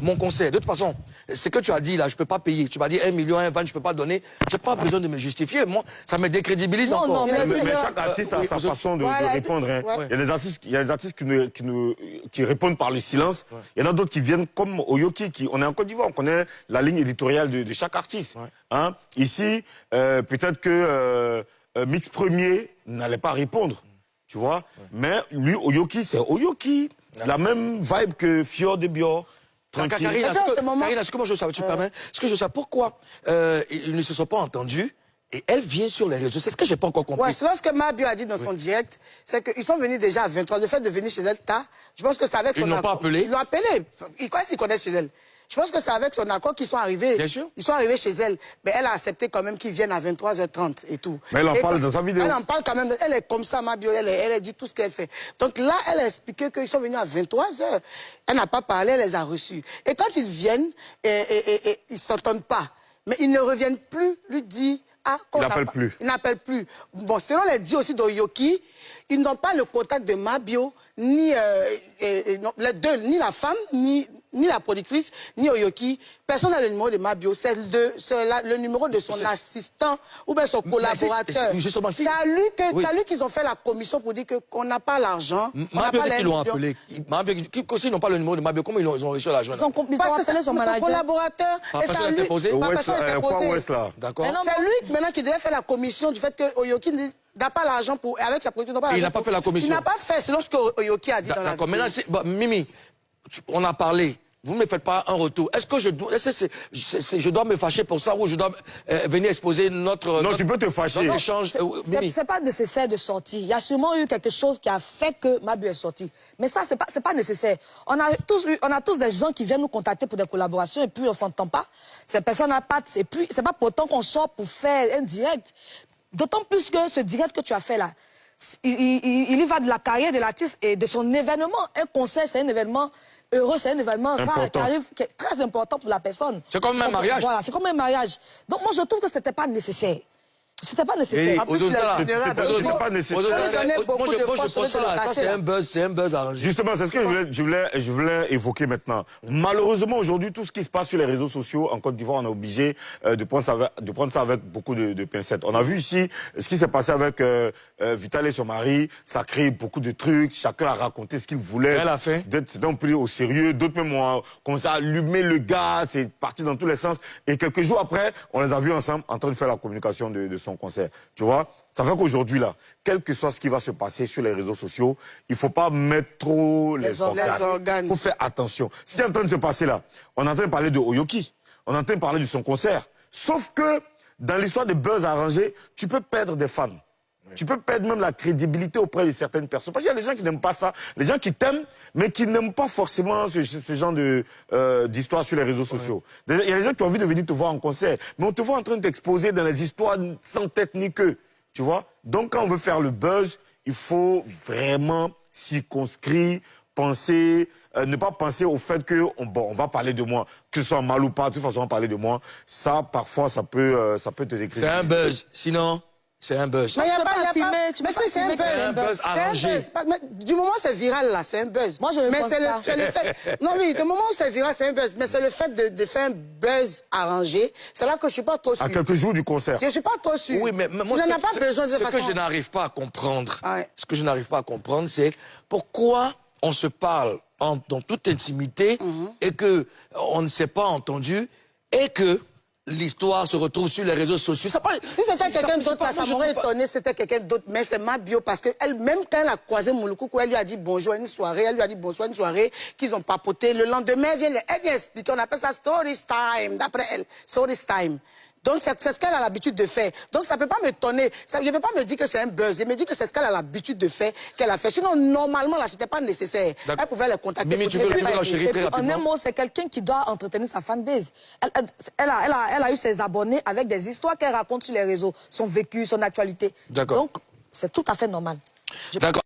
mon conseil. De toute façon, ce que tu as dit là, je peux pas payer. Tu m'as dit 1 million, 1,20, je peux pas donner. J'ai pas besoin de me justifier. Moi, ça me décrédibilise encore. Mais chaque artiste a sa façon de répondre. Hein. Ouais. Il y a des artistes qui répondent par le silence. Ouais. Il y en a d'autres qui viennent comme Oyoki. On est en Côte d'Ivoire, on connaît la ligne éditoriale de chaque artiste. Ouais. Hein? Ici, peut-être que Mix Premier n'allait pas répondre. Tu vois, mais lui, Oyoki, c'est Oyoki. La même vibe que Fior de Bior. Karina, ce que moi je sais, tu permets, ce que je sais, pourquoi ils ne se sont pas entendus et elle vient sur les réseaux. C'est ce que j'ai pas encore compris. Ouais, c'est ce que Mabio a dit dans son direct, c'est qu'ils sont venus déjà à 23. Le fait de venir chez elle, je pense que c'est avec son accord. Ils n'ont pas appelé? Ils l'ont appelé. Ils connaissent chez elle. Je pense que c'est avec son accord qu'ils sont arrivés. Bien sûr. Ils sont arrivés chez elle. Mais elle a accepté quand même qu'ils viennent à 23h30 et tout. Mais elle en parle dans sa vidéo. Elle en parle quand même. Elle est comme ça, Mabio. Elle dit tout ce qu'elle fait. Donc là, elle a expliqué qu'ils sont venus à 23h. Elle n'a pas parlé, elle les a reçus. Et quand ils viennent, ils s'entendent pas. Mais ils ne reviennent plus, lui dit... Il n'appelle plus. Il n'appelle plus. Bon, selon les dits aussi d'Oyoki, ils n'ont pas le contact de Mabio, ni les deux, ni la femme, ni la productrice, ni Oyoki. Personne n'a le numéro de Mabio. C'est le numéro de son assistant ou bien son collaborateur. C'est à lui qu'ils ont fait la commission pour dire qu'on n'a pas l'argent. Mabio, qu'ils l'ont appelé. S'ils n'ont pas le numéro de Mabio, comment ils ont reçu l'argent? Parce que c'est son collaborateur. Et c'est lui. D'accord. C'est lui maintenant qui devait faire la commission du fait que Oyoki n'a pas l'argent pour avec sa production. Il n'a pas fait la commission. Il n'a pas fait selon ce que Oyoki a dit dans la vidéo. D'accord. Maintenant, Mimi, on a parlé. Vous ne me faites pas un retour. Est-ce que je dois me fâcher pour ça ou je dois venir exposer notre... Non, tu peux te fâcher. C'est pas nécessaire de sortir. Il y a sûrement eu quelque chose qui a fait que Mabio est sorti. Mais ça, c'est pas nécessaire. On a tous des gens qui viennent nous contacter pour des collaborations et puis on s'entend pas. Ces personnes n'ont pas... Et puis, c'est pas pour autant qu'on sort pour faire un direct. D'autant plus que ce direct que tu as fait là, il y va de la carrière de l'artiste et de son événement. Un concert, c'est un événement... heureux, c'est un événement rare qui est très important pour la personne. C'est comme un mariage. Voilà, c'est comme un mariage. Donc moi je trouve que c'était pas nécessaire. C'était pas nécessaire. Moi je pense là, ça c'est un buzz arrangé. Justement, c'est ce que je voulais évoquer maintenant. Malheureusement aujourd'hui, tout ce qui se passe sur les réseaux sociaux en Côte d'Ivoire, on est obligé de prendre ça avec beaucoup de pincettes. On a vu ici ce qui s'est passé avec Vital et son mari, ça crée beaucoup de trucs, chacun a raconté ce qu'il voulait. Elle a fait. C'est donc pris au sérieux, d'autres même ont commencé à allumer le gars, c'est parti dans tous les sens. Et quelques jours après, on les a vus ensemble en train de faire la communication de son concert. Tu vois, ça fait qu'aujourd'hui, là, quel que soit ce qui va se passer sur les réseaux sociaux, il ne faut pas mettre trop les organes. Il faut faire attention. Ce qui est en train de se passer là, on est en train de parler de Oyoki, on est en train de parler de son concert. Sauf que, dans l'histoire des buzz arrangés, tu peux perdre des fans. Tu peux perdre même la crédibilité auprès de certaines personnes. Parce qu'il y a des gens qui n'aiment pas ça. Les gens qui t'aiment, mais qui n'aiment pas forcément ce genre d'histoire sur les réseaux sociaux. Il y a des gens qui ont envie de venir te voir en concert, mais on te voit en train de t'exposer dans les histoires sans tête ni queue. Tu vois? Donc quand on veut faire le buzz, il faut vraiment circonscrire, penser, ne pas penser au fait que on va parler de moi, que ce soit mal ou pas, de toute façon on va parler de moi. Ça, parfois, ça peut te décrire. C'est un buzz. Sinon... c'est un buzz. Mais il n'y a pas filmer. Mais c'est un buzz arrangé. Du moment où c'est viral, là, c'est un buzz. Moi, je ne pense pas. C'est le fait... Non, oui, du moment où c'est viral, c'est un buzz. Mais c'est le fait de faire un buzz arrangé. C'est là que je ne suis pas trop sûr. À quelques jours du concert. Je ne suis pas trop sûr. Oui, mais moi, on n'a pas besoin de ce que je n'arrive pas à comprendre, c'est pourquoi on se parle dans toute intimité et que on ne s'est pas entendu et que l'histoire se retrouve sur les réseaux sociaux. Si c'était quelqu'un d'autre, ça m'aurait étonné, c'était quelqu'un d'autre. Mais c'est Mabio, parce que même quand elle a croisé Mouloukou, elle lui a dit bonjour à une soirée, elle lui a dit bonsoir à une soirée, qu'ils ont papoté. Le lendemain, elle vient expliquer, on appelle ça story time, d'après elle, story time. Donc, c'est ce qu'elle a l'habitude de faire. Donc, ça ne peut pas m'étonner. Je ne peux pas me dire que c'est un buzz. Elle me dit que c'est ce qu'elle a l'habitude de faire, qu'elle a fait. Sinon, normalement, là, ce n'était pas nécessaire. Elle pouvait les contacter. Mimi, tu veux répondre, chérie, très rapidement. En un mot, c'est quelqu'un qui doit entretenir sa fanbase. Elle a eu ses abonnés avec des histoires qu'elle raconte sur les réseaux, son vécu, son actualité. D'accord. Donc, c'est tout à fait normal. D'accord.